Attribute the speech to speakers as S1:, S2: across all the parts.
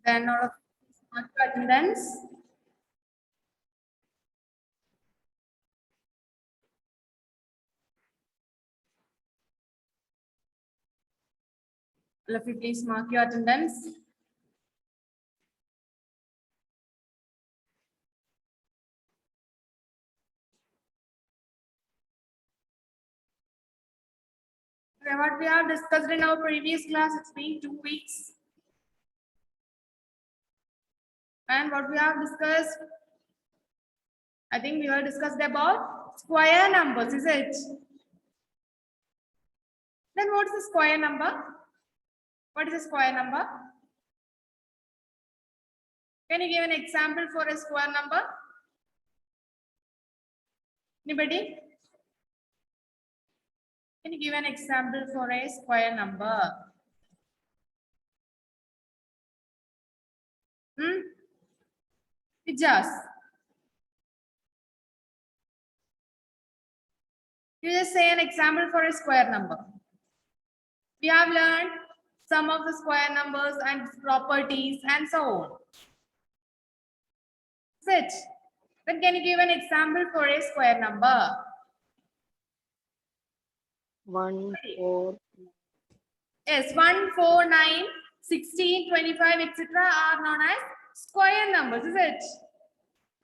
S1: Then all of mark your attendance. All of you please mark your attendance. Okay, what we have discussed in our previous class, it's been 2 weeks. And what we have discussed, I think we have discussed about square numbers, is it? Then what is the square number? What is a square number? Can you give an example for a square number? Anybody? Can you give an example for a square number? Just. You just say an example for a square number. We have learned some of the square numbers and properties and so on. That's it. Then can you give an example for a square number?
S2: 1, 4.
S1: Yes, 1, 4, 9, 16, 25, etc. are known as square numbers, is it?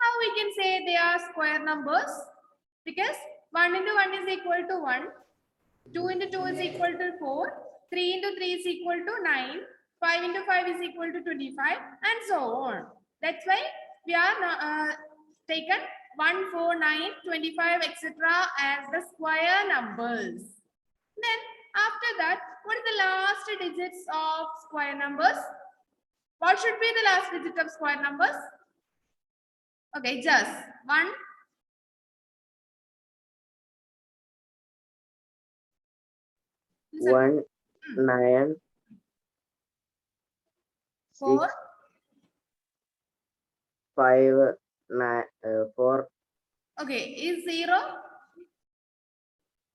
S1: How we can say they are square numbers? Because 1 into 1 is equal to 1, 2 into 2 is equal to 4, 3 into 3 is equal to 9, 5 into 5 is equal to 25, and so on. That's why we are taken 1, 4, 9, 25, etc. as the square numbers. Then after that, what is the last digits of square numbers? What should be the last digit of square numbers? Okay, just 1. Listen.
S2: 1, 9,
S1: 4.
S2: 6, 5, 9, 4.
S1: Okay, is 0?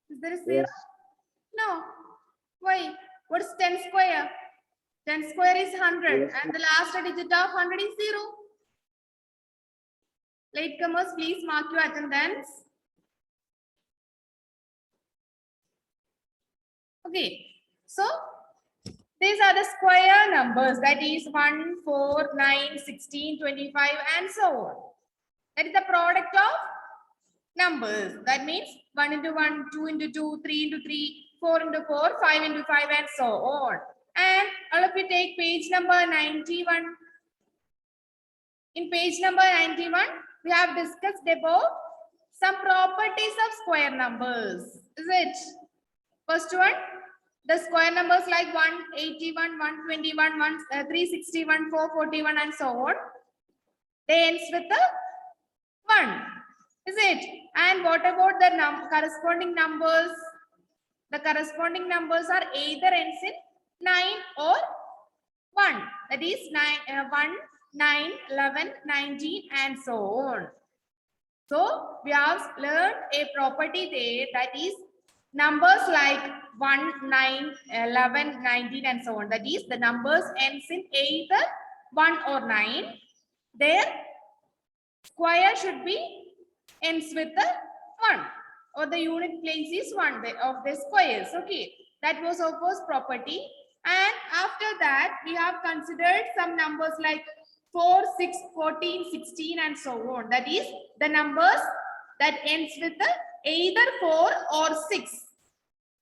S1: Is there a 0?
S2: Yes.
S1: No. Why? What is 10 square? 10 square is 100,
S2: Yes.
S1: and the last digit of 100 is 0. Latecomers, please mark your attendance. Okay, so these are the square numbers, that is 1, 4, 9, 16, 25, and so on. That is the product of numbers. That means 1 into 1, 2 into 2, 3 into 3, 4 into 4, 5 into 5, and so on. And all of you take page number 91. In page number 91, we have discussed about some properties of square numbers. Is it? First one, the square numbers like 181, 121, 361, 441, and so on. They ends with the 1. Is it? And what about the corresponding numbers? The corresponding numbers are either ends in 9 or 1. That is 1, 9, 11, 19, and so on. So we have learned a property there, that is numbers like 1, 9, 11, 19, and so on. That is the numbers ends in either 1 or 9. Their square should be ends with the 1, or the unit place is 1 of the squares. Okay, that was our first property. And after that, we have considered some numbers like 4, 6, 14, 16, and so on. That is the numbers that ends with the either 4 or 6.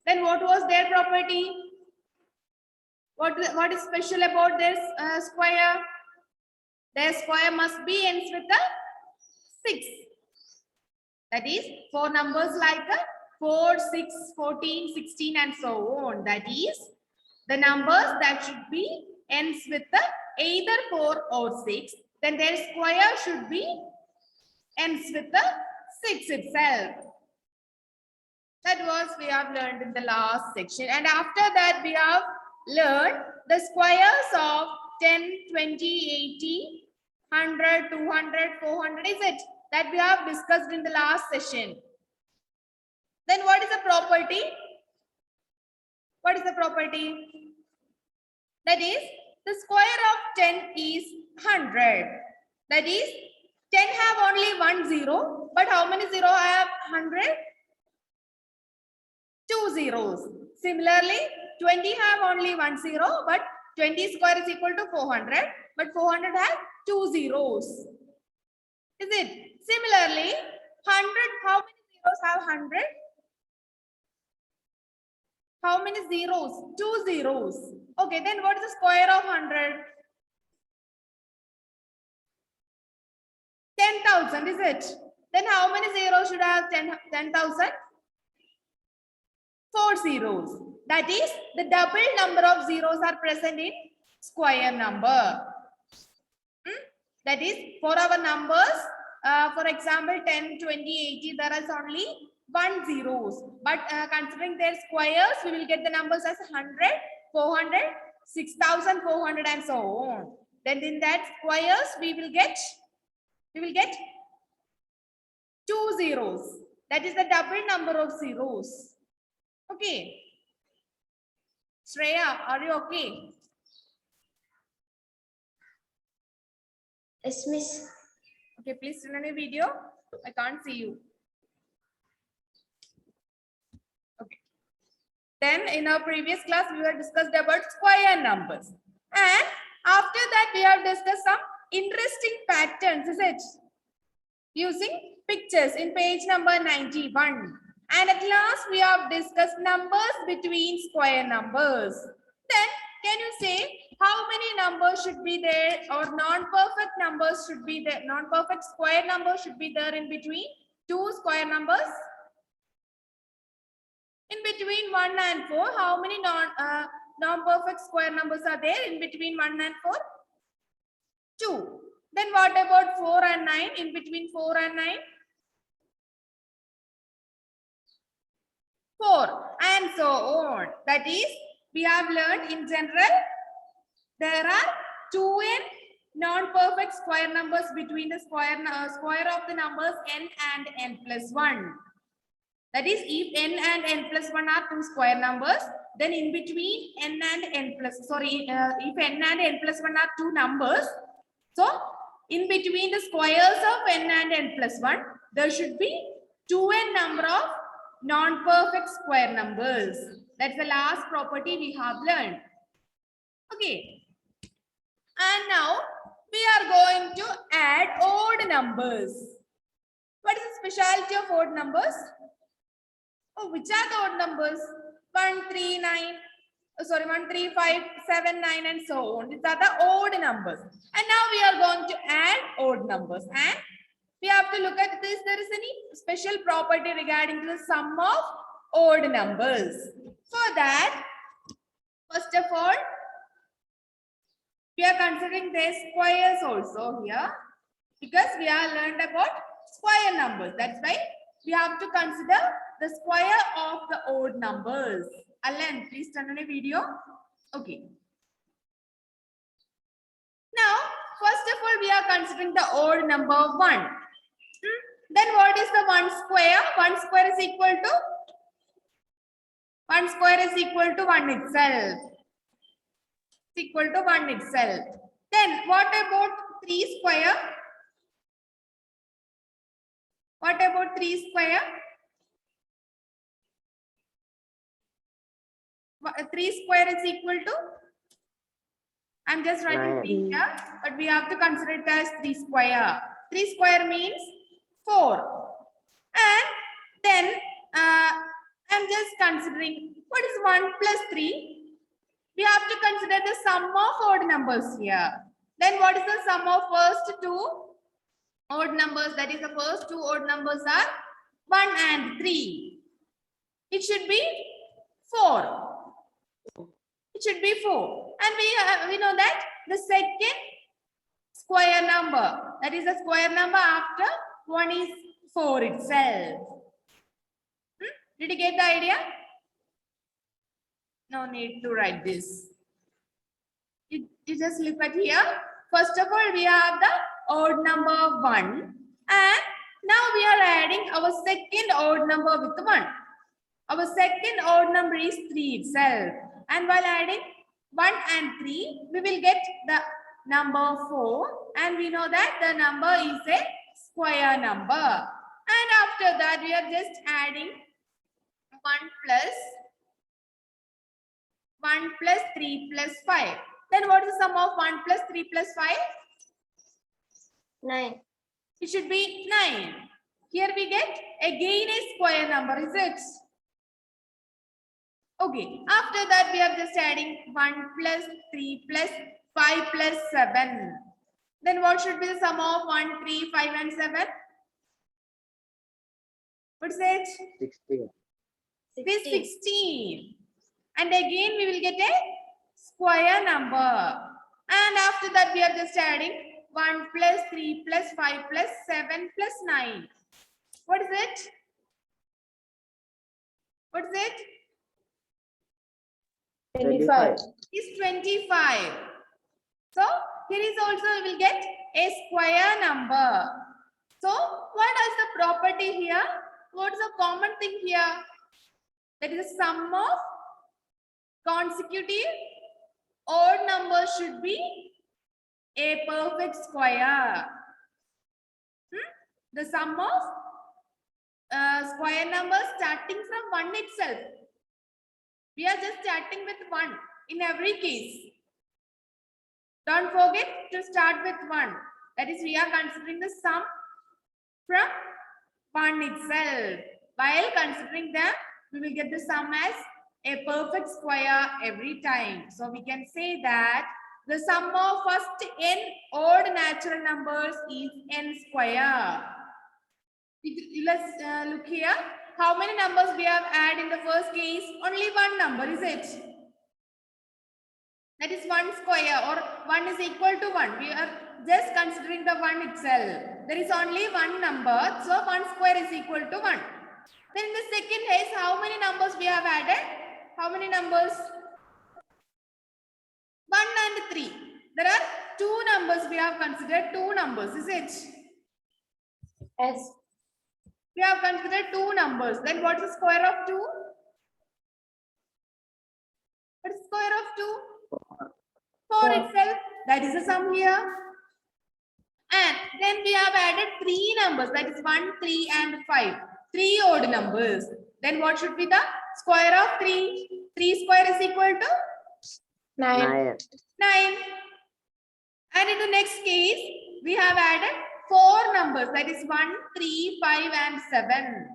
S1: Then what was their property? What is special about this square? Their square must be ends with the 6. That is, for numbers like 4, 6, 14, 16, and so on. That is, the numbers that should be ends with the either 4 or 6. Then their square should be ends with the 6 itself. That was we have learned in the last section. And after that, we have learned the squares of 10, 20, 80, 100, 200, 400. Is it? That we have discussed in the last session. Then what is the property? What is the property? That is, the square of 10 is 100. That is, 10 have only 1 0, but how many 0 have 100? 2 zeros. Similarly, 20 have only 1 0, but 20 square is equal to 400, but 400 have 2 zeros. Is it? Similarly, 100, how many zeros have 100? How many zeros? 2 zeros. Okay, then what is the square of 100? 10,000, is it? Then how many zeros should have 10,000? 4 zeros. That is, the double number of zeros are present in square number. That is, for our numbers, for example, 10, 20, 80, there is only 1 zeros. But considering their squares, we will get the numbers as 100, 400, 6,400 and so on. Then in that squares, we will get 2 zeros. That is the double number of zeros. Okay. Shreya, are you okay?
S3: Yes, miss.
S1: Okay, please turn on your video. I can't see you. Okay. Then in our previous class, we have discussed about square numbers. And after that, we have discussed some interesting patterns, is it? Using pictures in page number 91. And at last, we have discussed numbers between square numbers. Then, can you say how many numbers should be there, or non-perfect numbers should be there, non-perfect square numbers should be there in between two square numbers? In between 1 and 4, how many non-perfect square numbers are there in between 1 and 4? 2. Then what about 4 and 9? In between 4 and 9? 4 and so on. That is, we have learned in general, there are 2n non-perfect square numbers between the square of the numbers n and n plus 1. That is, if n and n plus 1 are two square numbers, then in between n and n plus, if n and n plus 1 are two numbers, so in between the squares of n and n plus 1, there should be 2n number of non-perfect square numbers. That's the last property we have learned. Okay. And now we are going to add odd numbers. What is the specialty of odd numbers? Oh, which are the odd numbers? 1, 3, 5, 7, 9 and so on. These are the odd numbers. And now we are going to add odd numbers. And we have to look at this. There is any special property regarding the sum of odd numbers. For that, first of all, we are considering their squares also here, because we have learned about square numbers. That's why we have to consider the square of the odd numbers. Alan, please turn on a video. Okay. Now, first of all, we are considering the odd number 1. Then what is the 1 square? 1 square is equal to 1 itself. It's equal to 1 itself. Then what about 3 square? What about 3 square? 3 square is equal to, I'm just writing 3 here, but we have to consider it as 3 square. 3 square means 4. And then I'm just considering what is 1 plus 3. We have to consider the sum of odd numbers here. Then what is the sum of first two odd numbers? That is, the first two odd numbers are 1 and 3. It should be 4. It should be 4. And we know that the second square number, that is the square number after 1 is 4 itself. Did you get the idea? No need to write this. You just look at here. First of all, we have the odd number 1. And now we are adding our second odd number with 1. Our second odd number is 3 itself. And while adding 1 and 3, we will get the number 4, and we know that the number is a square number. And after that, we are just adding 1 plus 3 plus 5. Then what is the sum of 1 plus 3 plus 5?
S2: 9.
S1: It should be 9. Here we get again a square number, is it? Okay, after that we are just adding 1 plus 3 plus 5 plus 7. Then what should be the sum of 1, 3, 5 and 7? What is it?
S2: 16.
S1: It is 16. And again we will get a square number. And after that we are just adding 1 plus 3 plus 5 plus 7 plus 9. What is it? What is it?
S2: 25.
S1: Is 25. So here is also we will get a square number. So what is the property here? What is the common thing here? That is the sum of consecutive odd numbers should be a perfect square. The sum of square numbers starting from 1 itself. We are just starting with 1 in every case. Don't forget to start with 1. That is, we are considering the sum from 1 itself. While considering them, we will get the sum as a perfect square every time. So we can say that the sum of first n odd natural numbers is n square. Let's look here. How many numbers we have added in the first case? Only one number, is it? That is 1 square, or 1 is equal to 1. We are just considering the 1 itself. There is only one number, so 1 square is equal to 1. Then in the second case, how many numbers we have added? How many numbers? 1 and 3. There are 2 numbers we have considered, 2 numbers, is it?
S2: Yes.
S1: We have considered 2 numbers. Then what is the square of 2? What is the square of 2? 4 itself. That is the sum here. And then we have added 3 numbers. That is 1, 3 and 5. 3 odd numbers. Then what should be the square of 3? 3 square is equal to
S2: 9.
S1: 9. And in the next case, we have added 4 numbers. That is 1, 3, 5 and 7.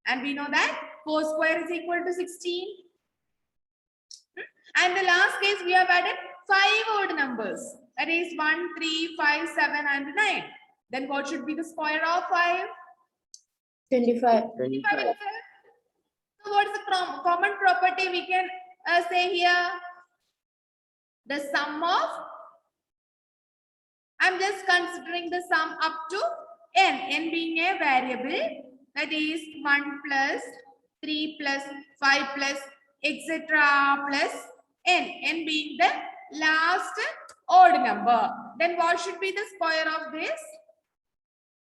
S1: And we know that 4 square is equal to 16. And the last case, we have added 5 odd numbers. That is 1, 3, 5, 7 and 9. Then what should be the square of 5?
S2: 25.
S1: 25 itself. So what is the common property we can say here? The sum of, I'm just considering the sum up to n being a variable, that is 1 plus 3 plus 5 plus etc. plus n being the last odd number. Then what should be the square of this?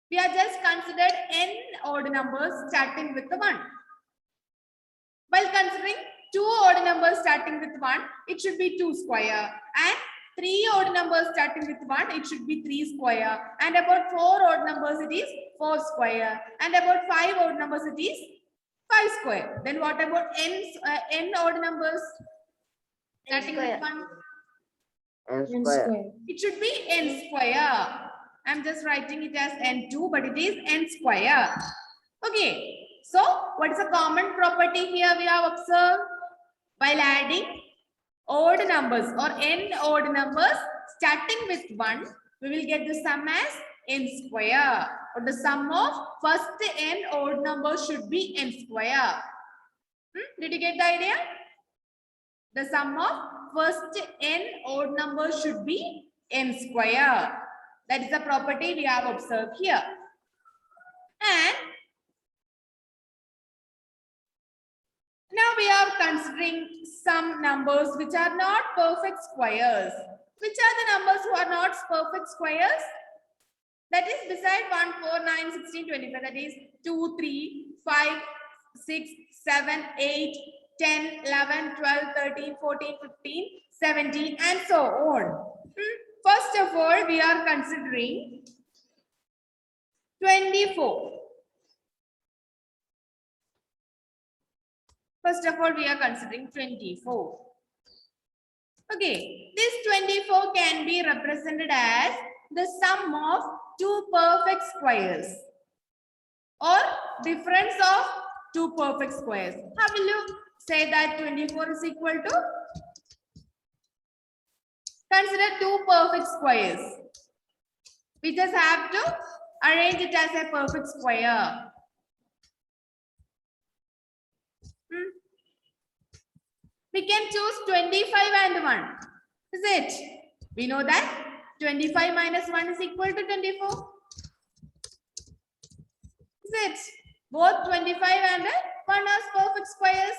S1: We are just considered n odd numbers starting with the 1. While considering 2 odd numbers starting with 1, it should be 2 square. And 3 odd numbers starting with 1, it should be 3 square. And about 4 odd numbers, it is 4 square. And about 5 odd numbers, it is 5 square. Then what about n odd numbers? Starting with 1.
S2: N square.
S1: It should be n square. I'm just writing it as n2, but it is n square. Okay. So, what is a common property here we have observed? While adding odd numbers or n odd numbers starting with 1, we will get the sum as n square. Or the sum of first n odd numbers should be n square. Did you get the idea? The sum of first n odd numbers should be n square. That is the property we have observed here. And now we are considering some numbers which are not perfect squares. Which are the numbers who are not perfect squares? That is beside 1, 4, 9, 16, 25. That is 2, 3, 5, 6, 7, 8, 10, 11, 12, 13, 14, 15, 17, and so on. First of all, we are considering 24. First of all, we are considering 24. Okay, this 24 can be represented as the sum of two perfect squares or difference of two perfect squares. How will you say that 24 is equal to? Consider two perfect squares. We just have to arrange it as a perfect square. We can choose 25 and 1. Is it? We know that 25 minus 1 is equal to 24. Is it? Both 25 and 1 are perfect squares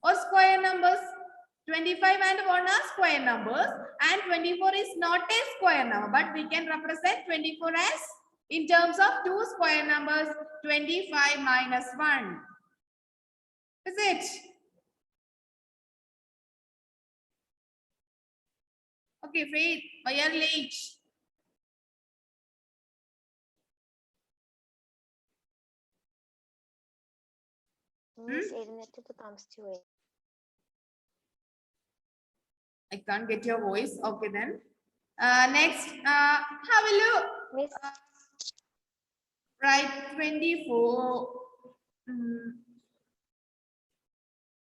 S1: or square numbers. 25 and 1 are square numbers and 24 is not a square number, but we can represent 24 as in terms of two square numbers, 25 minus 1. Is it? Okay, Faith, why are you late? I can't get your voice. Okay, then. Next, how will you write 24?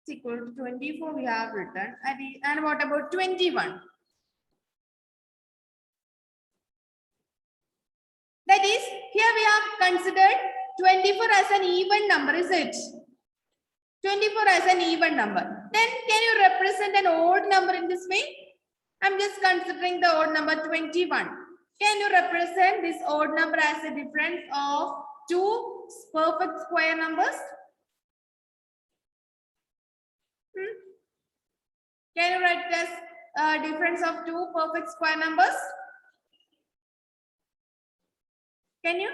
S1: It's equal to 24 we have written. And what about 21? That is, here we have considered 24 as an even number, is it? 24 as an even number. Then can you represent an odd number in this way? I'm just considering the odd number 21. Can you represent this odd number as a difference of two perfect square numbers? Can you write this difference of two perfect square numbers? Can you?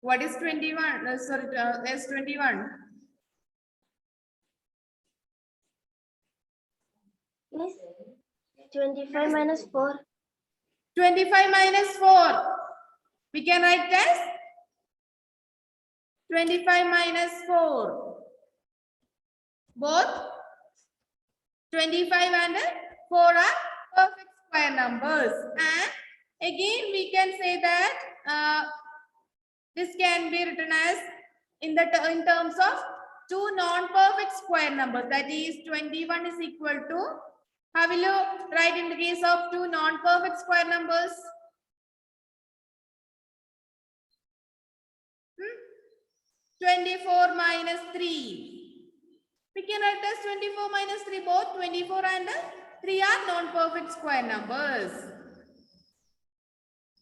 S1: What is 21? Is 21.
S2: Miss, 25 minus 4.
S1: 25 minus 4. We can write as 25 minus 4. Both 25 and 4 are perfect square numbers. And again, we can say that this can be written as in terms of two non-perfect square numbers. That is 21 is equal to, how will you write in the case of two non-perfect square numbers? 24 minus 3. We can write as 24 minus 3. Both 24 and 3 are non-perfect square numbers.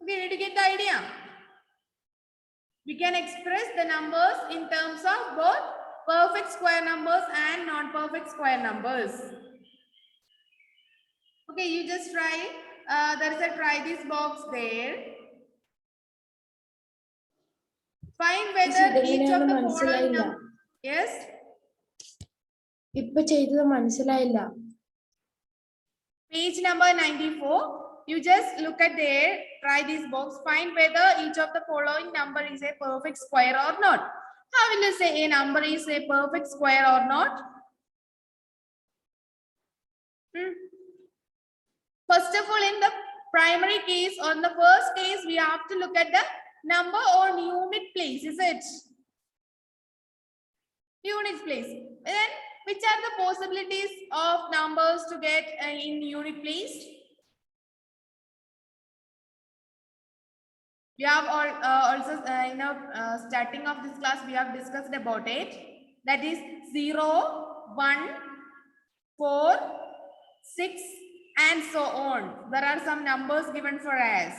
S1: Okay, need to get the idea. We can express the numbers in terms of both perfect square numbers and non-perfect square numbers. Okay, you just try. There is a try this box there. Find whether each of the following numbers. Yes.
S2: ഇപ്പൊ ചെയ്തത് മനസ്സിലായില്ല.
S1: Page number 94. You just look at there, try this box, find whether each of the following number is a perfect square or not. How will you say a number is a perfect square or not? First of all, in the primary case or in the first case, we have to look at the number on unit place, is it? Unit place. Then which are the possibilities of numbers to get in unit place? We have also starting of this class we have discussed about it. That is 0, 1, 4, 6 and so on. There are some numbers given for us.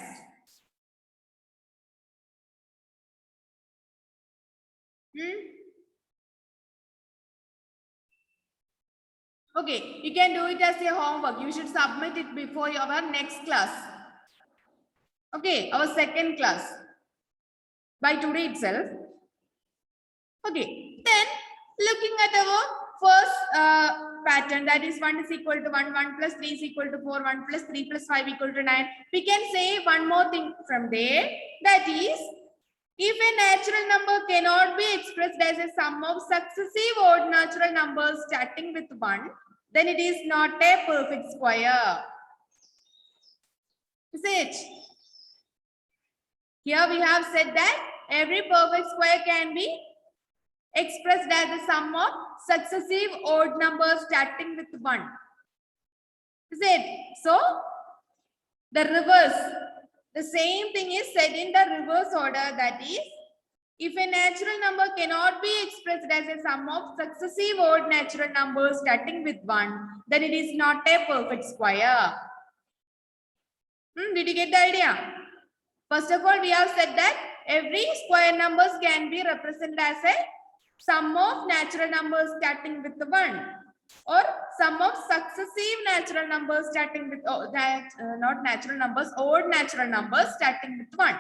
S1: Okay, you can do it as a homework. You should submit it before our next class. Okay, our second class. By today itself. Okay, then looking at our first pattern, that is 1 is equal to 1, 1 plus 3 is equal to 4, 1 plus 3 plus 5 equal to 9. We can say one more thing from there, that is, if a natural number cannot be expressed as a sum of successive odd natural numbers starting with 1, then it is not a perfect square. Is it? Here we have said that every perfect square can be expressed as the sum of successive odd numbers starting with 1. Is it? So, the reverse, the same thing is said in the reverse order, that is, if a natural number cannot be expressed as a sum of successive odd natural numbers starting with 1, then it is not a perfect square. Did you get the idea? First of all, we have said that every square numbers can be represented as a sum of natural numbers starting with 1, or sum of successive natural numbers starting with not natural numbers, odd natural numbers starting with 1.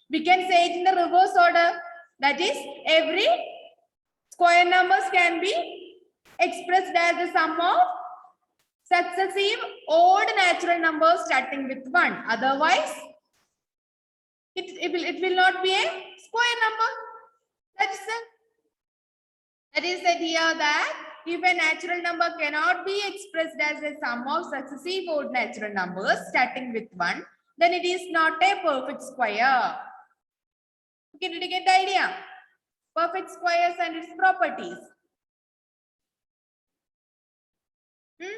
S1: We can say it in the reverse order, that is, every square numbers can be expressed as the sum of successive odd natural numbers starting with 1. Otherwise, it will not be a square number. That is said here that if a natural number cannot be expressed as a sum of successive odd natural numbers starting with 1, then it is not a perfect square. Okay, did you get the idea? Perfect squares and its properties.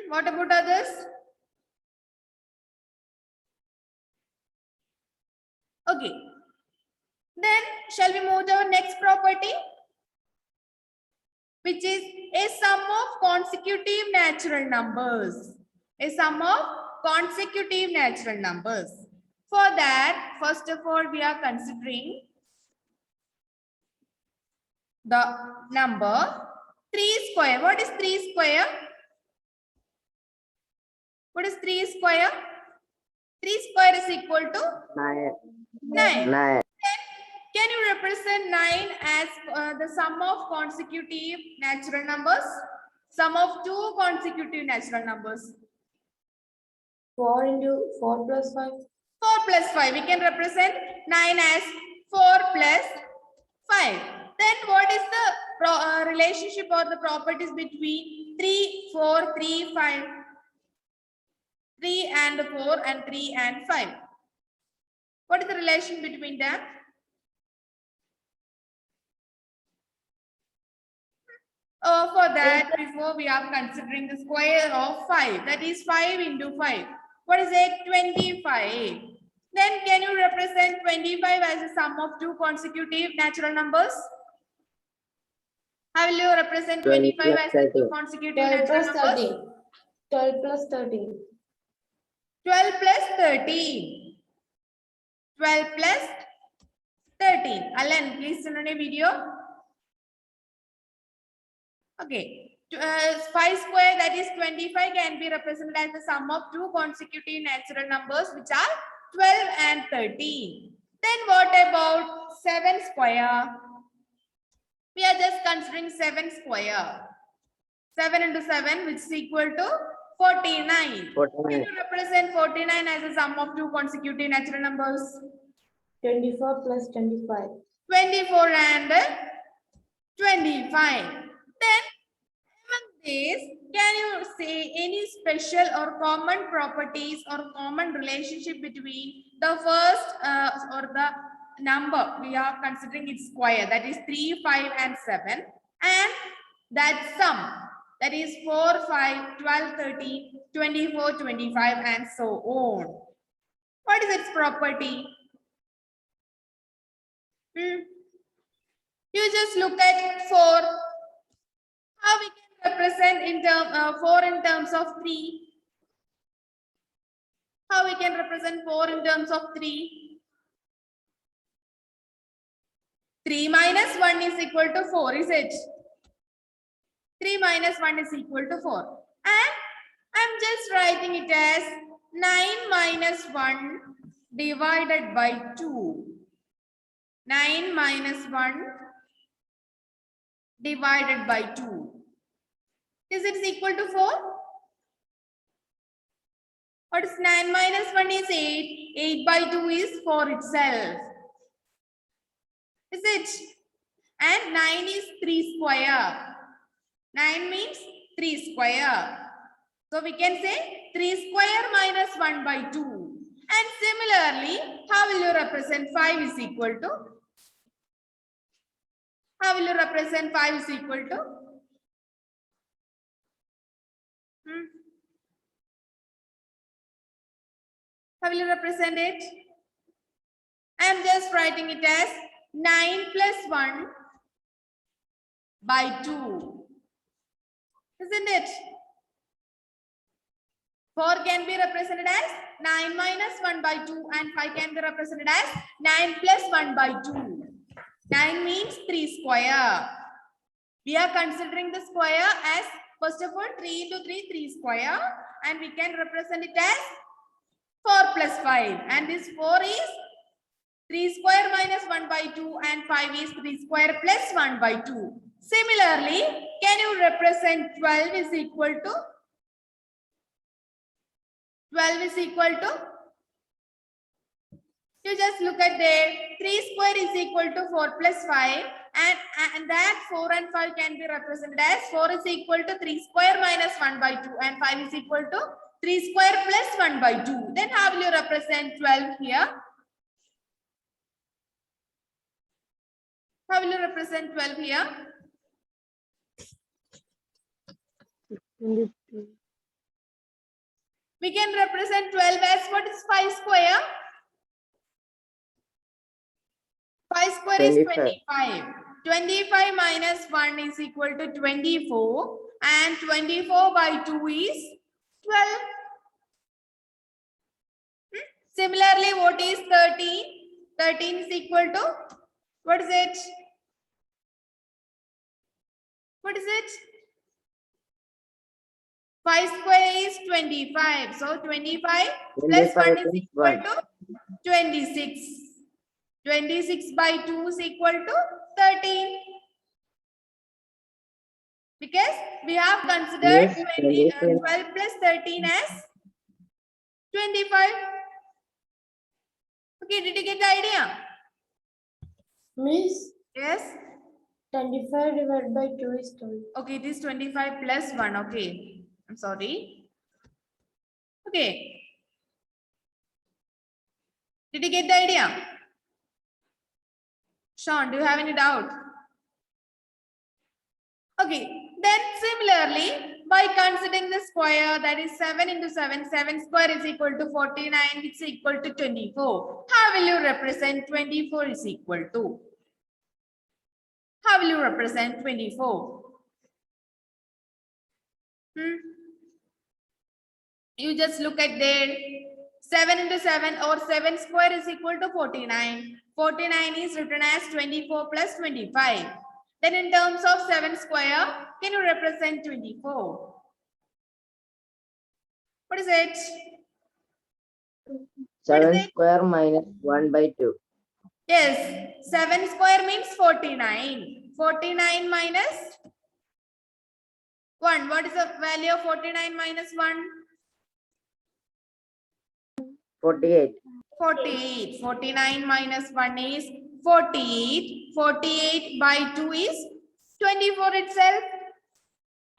S1: What about others? Okay. Then shall we move to our next property, which is a sum of consecutive natural numbers. A sum of consecutive natural numbers. For that, first of all, we are considering the number 3 square. What is 3 square? What is 3 square? 3 square is equal to 9.
S2: 9.
S1: Can you represent 9 as the sum of consecutive natural numbers? Sum of two consecutive natural numbers.
S2: 4 into 4 plus 5.
S1: 4 plus 5. We can represent 9 as 4 plus 5. Then what is the relationship or the properties between 3, 4, 3, 5? 3 and 4 and 3 and 5. What is the relation between them? For that, before we are considering the square of 5, that is 5 into 5. What is it? 25. Then can you represent 25 as a sum of two consecutive natural numbers? How will you represent 25 as a two consecutive
S2: 12
S1: natural
S2: plus
S1: numbers?
S2: 13. 12 plus 13.
S1: 12 plus 13. 12 plus 13. Alan, please turn on a video. Okay. 5 square, that is 25, can be represented as the sum of two consecutive natural numbers, which are 12 and 13. Then what about 7 square? We are just considering 7 square. 7 into 7, which is equal to 49.
S2: 49.
S1: Can you represent 49 as a sum of two consecutive natural numbers?
S2: 24 plus 25.
S1: 24 and 25. Then among these, can you say any special or common properties or common relationship between the first or the number we are considering its square, that is 3, 5 and 7, and that sum, that is 4, 5, 12, 13, 24, 25 and so on. What is its property? You just look at 4. How we can represent in 4 in terms of 3? How we can represent 4 in terms of 3? 3 minus 1 is equal to 4, is it? 3 minus 1 is equal to 4. And I'm just writing it as 9 minus 1 divided by 2. 9 minus 1 divided by 2. Is it equal to 4? What is 9 minus 1 is 8. 8 by 2 is 4 itself. Is it? And 9 is 3 square. 9 means 3 square. So we can say 3 square minus 1 by 2. And similarly, how will you represent 5 is equal to? How will you represent 5 is equal to? How will you represent it? I am just writing it as 9 plus 1 by 2. Isn't it? 4 can be represented as 9 minus 1 by 2 and 5 can be represented as 9 plus 1 by 2. 9 means 3 square. We are considering the square as, first of all, 3 into 3, 3 square, and we can represent it as 4 plus 5. And this 4 is 3 square minus 1 by 2 and 5 is 3 square plus 1 by 2. Similarly, can you represent 12 is equal to? 12 is equal to? You just look at there. 3 square is equal to 4 plus 5 and that 4 and 5 can be represented as 4 is equal to 3 square minus 1 by 2 and 5 is equal to 3 square plus 1 by 2. Then how will you represent 12 here? How will you represent 12 here?
S2: 22.
S1: We can represent 12 as what is 5 square? 5 square is 25. 25 minus 1 is equal to 24 and 24 by 2 is 12. Similarly, what is 13? 13 is equal to, what is it? What is it? 5 square is 25. So 25 plus 1 is equal to 26. 26 by 2 is equal to 13. Because we have considered 12 plus 13 as 25. Okay, did you get the idea?
S2: Miss,
S1: Yes.
S2: 25 divided by 2 is 20.
S1: Okay, it is 25 plus 1. Okay. I'm sorry. Okay. Did you get the idea? Sean, do you have any doubt? Okay. Then similarly, by considering the square, that is 7 into 7, 7 square is equal to 49, it's equal to 24. How will you represent 24 is equal to? How will you represent 24? You just look at there. 7 into 7 or 7 square is equal to 49. 49 is written as 24 plus 25. Then in terms of 7 square, can you represent 24? What is it?
S3: 7 square minus 1 by 2.
S1: Yes, 7 square means 49. 49 minus 1. What is the value of 49 minus 1?
S3: 48.
S1: 48. 49 minus 1 is 48. 48 by 2 is 24 itself.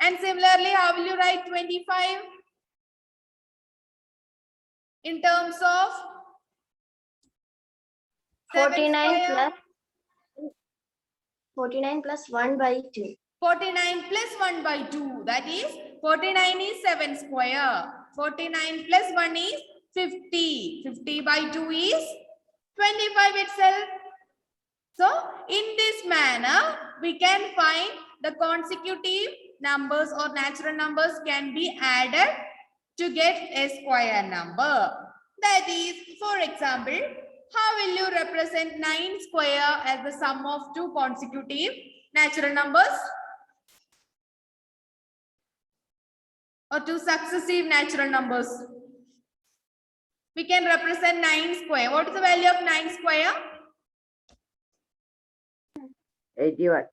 S1: And similarly, how will you write 25? In terms of
S2: 49 plus 1 by 2.
S1: 49 plus 1 by 2. That is 49 is 7 square. 49 plus 1 is 50. 50 by 2 is 25 itself. So in this manner, we can find the consecutive numbers or natural numbers can be added to get a square number. That is, for example, how will you represent 9 square as the sum of two consecutive natural numbers? or two successive natural numbers. We can represent 9 square. What is the value of 9 square?
S3: 81.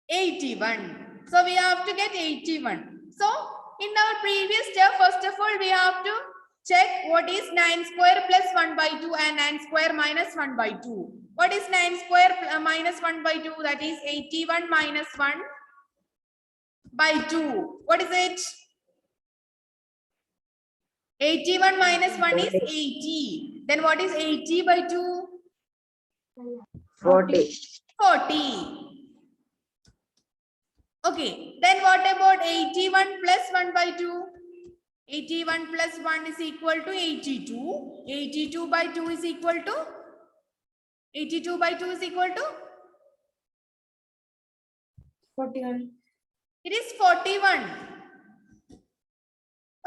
S1: 81. So we have to get 81. So in our previous step, first of all, we have to check what is 9 square plus 1 by 2 and 9 square minus 1 by 2. What is 9 square minus 1 by 2? That is 81 minus 1 by 2. What is it? 81 minus 1 is 80. Then what is 80 by 2?
S3: 40.
S1: 40. Okay, then what about 81 plus 1 by 2? 81 plus 1 is equal to 82. 82 by 2 is equal to? 82 by 2 is equal to?
S2: 41.
S1: It is 41.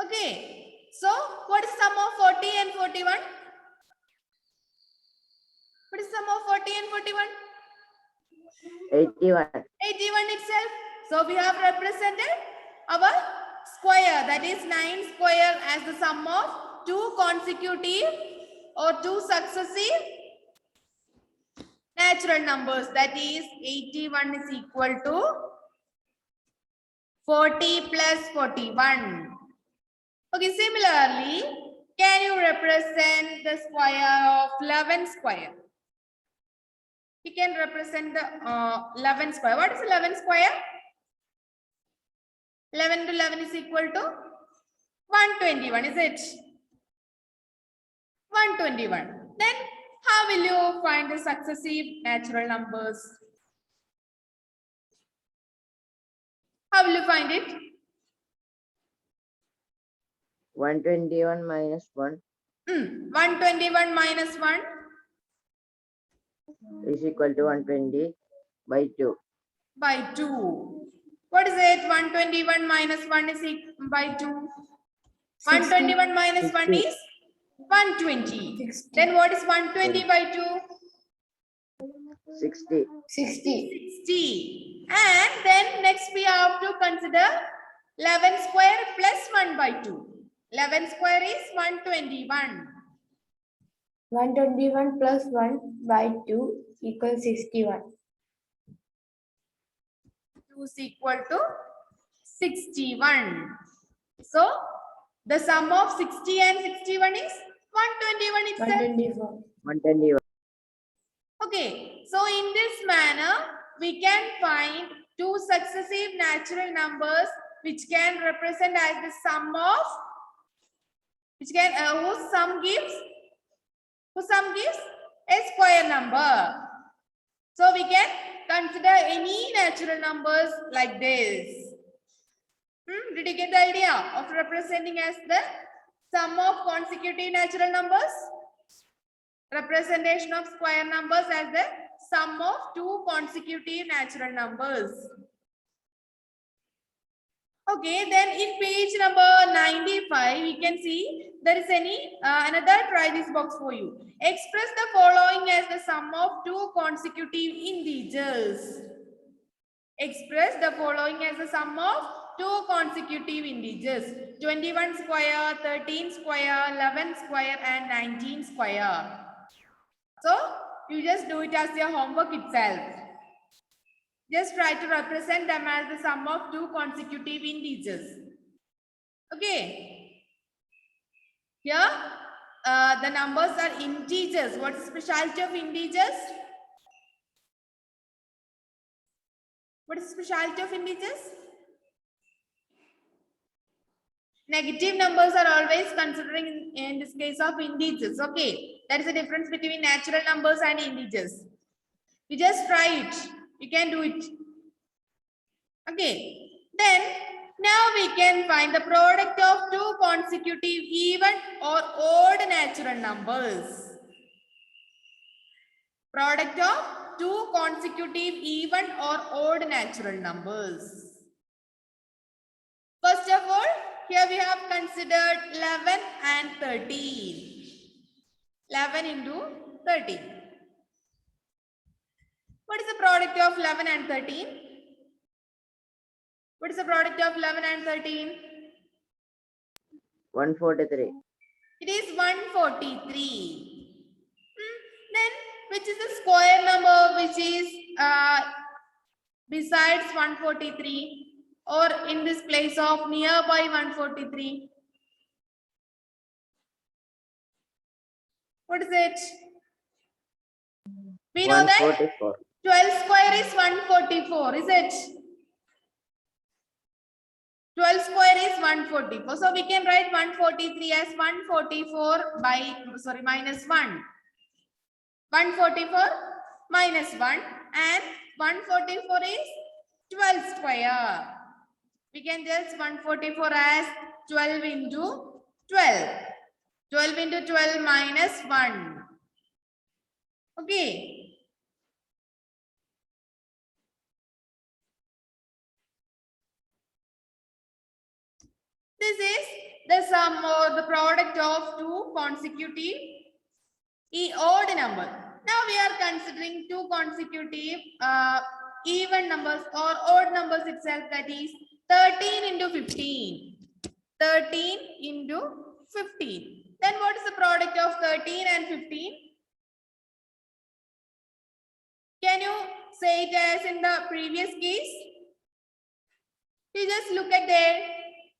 S1: Okay, so what is sum of 40 and 41? What is sum of 40 and 41?
S3: 81.
S1: 81 itself. So we have represented our square, that is 9 square, as the sum of two consecutive or two successive natural numbers. That is 81 is equal to 40 plus 41. Okay, similarly, can you represent the square of 11 square? You can represent the 11 square. What is 11 square? 11 to 11 is equal to 121, is it? 121. Then how will you find the successive natural numbers? How will you find it?
S3: 121 minus 1
S1: 121 minus 1
S3: is equal to 120 by 2.
S1: by 2. What is it? 121 minus 1 is by 2. 121 minus 1 is 120.
S2: 60.
S1: Then what is 120 by 2?
S3: 60.
S2: 60.
S1: 60. And then next we have to consider 11 square plus 1 by 2. 11 square is 121.
S2: 121 plus 1 by 2 equals 61.
S1: 2 is equal to 61. So the sum of 60 and 61 is 121 itself.
S2: 124.
S3: 121.
S1: Okay, so in this manner, we can find two successive natural numbers which can represent as the sum of, which can whose sum gives a square number. So we can consider any natural numbers like this. Did you get the idea of representing as the sum of consecutive natural numbers? Representation of square numbers as the sum of two consecutive natural numbers. Okay, then in page number 95, we can see there is another try this box for you. Express the following as the sum of two consecutive integers. Express the following as the sum of two consecutive integers. 21 square, 13 square, 11 square and 19 square. So you just do it as your homework itself. Just try to represent them as the sum of two consecutive integers. Okay. Here the numbers are integers. What is the specialty of integers? What is the specialty of integers? Negative numbers are always considering in this case of integers. Okay, that is the difference between natural numbers and integers. You just try it. You can do it. Okay, then now we can find the product of two consecutive even or odd natural numbers. Product of two consecutive even or odd natural numbers. First of all, here we have considered 11 and 13. 11 into 13. What is the product of 11 and 13? What is the product of 11 and 13?
S3: 143.
S1: It is 143. Then which is the square number which is besides 143 or in this place of nearby 143? What is it? We know that
S3: 144.
S1: 12 square is 144, is it? 12 square is 144. So we can write 143 as 144 minus 1. 144 minus 1 and 144 is 12 square. We can just 144 as 12 into 12. 12 into 12 minus 1. Okay. This is the sum or the product of two consecutive odd numbers. Now we are considering two consecutive even numbers or odd numbers itself, that is 13 into 15. 13 into 15. Then what is the product of 13 and 15? Can you say it as in the previous case? You just look at there.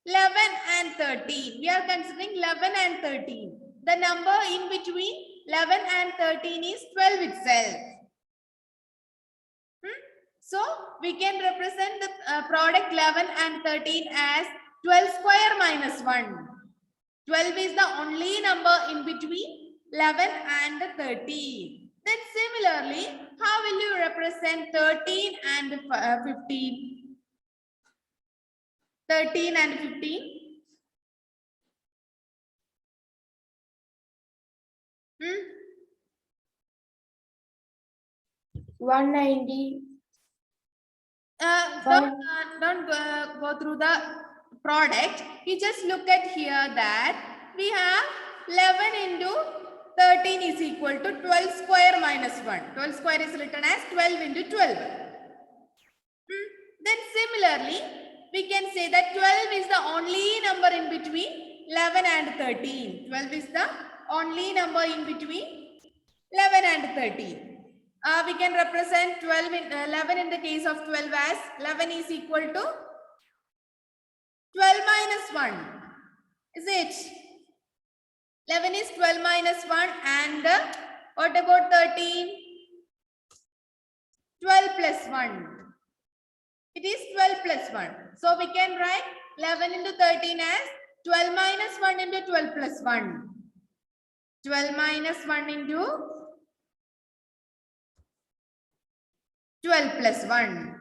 S1: 11 and 13. We are considering 11 and 13. The number in between 11 and 13 is 12 itself. So we can represent the product 11 and 13 as 12 square minus 1. 12 is the only number in between 11 and 13. Then similarly, how will you represent 13 and 15? 13 and 15.
S2: 190.
S1: Don't go through the product. You just look at here that we have 11 into 13 is equal to 12 square minus 1. 12 square is written as 12 into 12. Then similarly, we can say that 12 is the only number in between 11 and 13. 12 is the only number in between 11 and 13. We can represent 11 in the case of 12 as 11 is equal to 12 minus 1. Is it? 11 is 12 minus 1 and what about 13? 12 plus 1. It is 12 plus 1. So we can write 11 into 13 as 12 minus 1 into 12 plus 1. 12 minus 1 into 12 plus 1.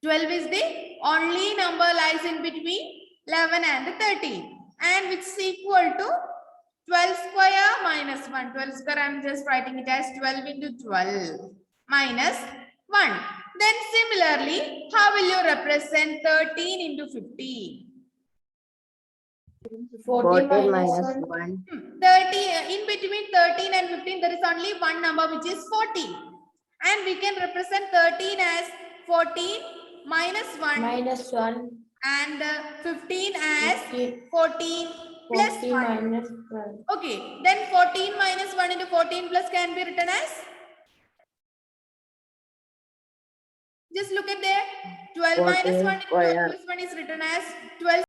S1: 12 is the only number lies in between 11 and 13 and which is equal to 12 square minus 1. 12 square, I am just writing it as 12 into 12 minus 1. Then similarly, how will you represent 13 into 15?
S2: 40
S3: 14
S2: minus
S3: minus
S2: 1.
S3: 1.
S1: 30, in between 13 and 15, there is only one number which is 40. And we can represent 13 as 14 minus 1
S2: Minus 1.
S1: and 15 as
S2: 50,
S1: 14 plus
S2: 40
S1: 1.
S2: minus 12.
S1: Okay, then 14 minus 1 into 14 plus can be written as? Just look at there. 12 minus 1 into 12
S3: square.
S1: plus 1 is written as 12